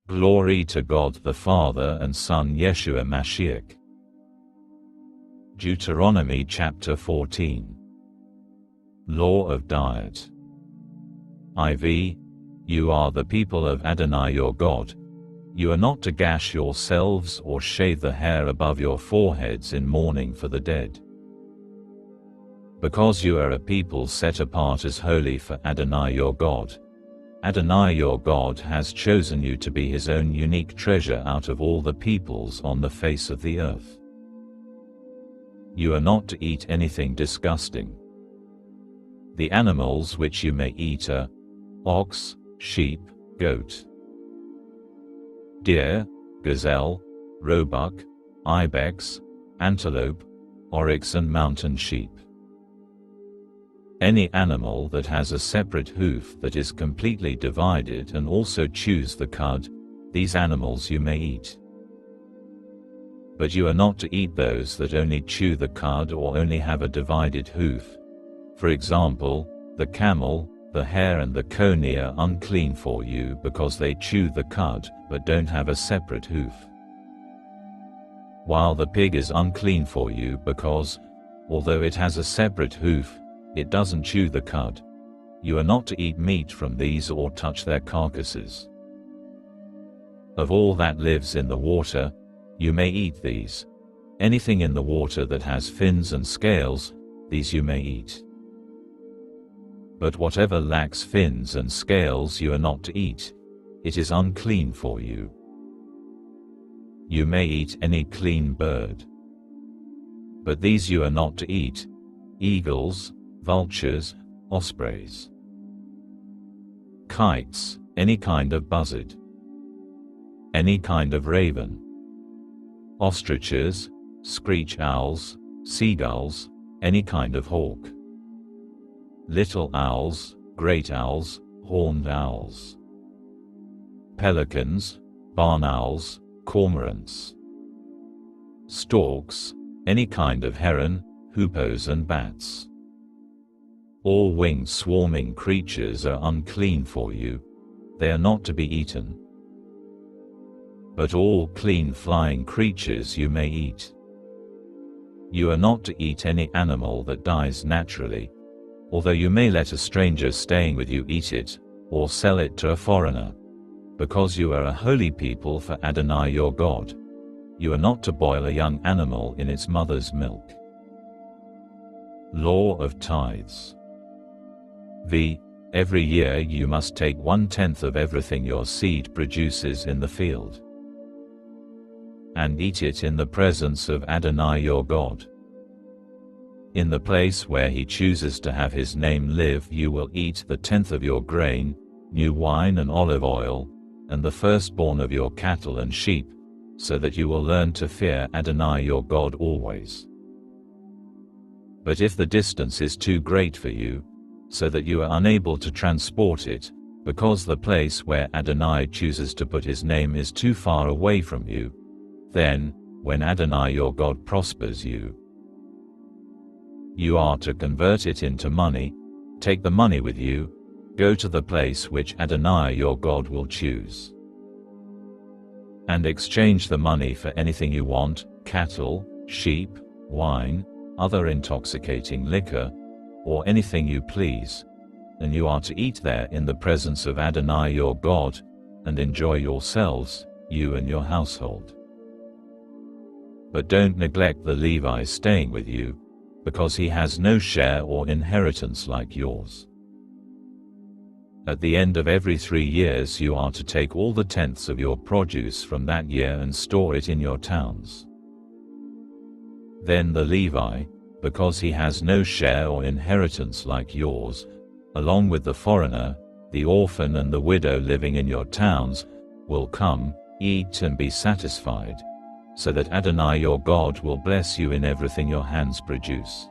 Glory to God the Father and Son Yeshua Mashiach. Deuteronomy chapter 14. Law of Diet. IV. You are the people of Adonai your God. You are not to gash yourselves or shave the hair above your foreheads in mourning for the dead. Because you are a people set apart as holy for Adonai your God. Adonai your God has chosen you to be his own unique treasure out of all the peoples on the face of the earth. You are not to eat anything disgusting. The animals which you may eat are ox, sheep, goat, deer, gazelle, roebuck, ibex, antelope, oryx and mountain sheep. Any animal that has a separate hoof that is completely divided and also chews the cud, these animals you may eat. But you are not to eat those that only chew the cud or only have a divided hoof. For example, the camel, the hare and the coney are unclean for you because they chew the cud but don't have a separate hoof. While the pig is unclean for you because, although it has a separate hoof, it doesn't chew the cud. You are not to eat meat from these or touch their carcasses. Of all that lives in the water, you may eat these. Anything in the water that has fins and scales, these you may eat. But whatever lacks fins and scales you are not to eat. It is unclean for you. You may eat any clean bird. But these you are not to eat: eagles, vultures, ospreys, kites, any kind of buzzard, any kind of raven, ostriches, screech-owls, seagulls, any kind of hawk, little owls, great owls, horned owls, pelicans, barn owls, cormorants, storks, any kind of heron, hoopoes and bats. All winged swarming creatures are unclean for you. They are not to be eaten. But all clean flying creatures you may eat. You are not to eat any animal that dies naturally, although you may let a stranger staying with you eat it, or sell it to a foreigner. Because you are a holy people for Adonai your God, you are not to boil a young animal in its mother's milk. Law of Tithes. V. Every year you must take 1/10 of everything your seed produces in the field, and eat it in the presence of Adonai your God. In the place where he chooses to have his name live you will eat the 10th of your grain, new wine and olive oil, and the firstborn of your cattle and sheep, so that you will learn to fear Adonai your God always. But if the distance is too great for you, so that you are unable to transport it, because the place where Adonai chooses to put his name is too far away from you, then, when Adonai your God prospers you, you are to convert it into money, take the money with you, go to the place which Adonai your God will choose, and exchange the money for anything you want: cattle, sheep, wine, other intoxicating liquor, or anything you please, and you are to eat there in the presence of Adonai your God, and enjoy yourselves, you and your household. But don't neglect the Levi staying with you, because he has no share or inheritance like yours. At the end of every 3 years you are to take all the 10ths of your produce from that year and store it in your towns. Then the Levi, because he has no share or inheritance like yours, along with the foreigner, the orphan and the widow living in your towns, will come, eat and be satisfied, so that Adonai your God will bless you in everything your hands produce.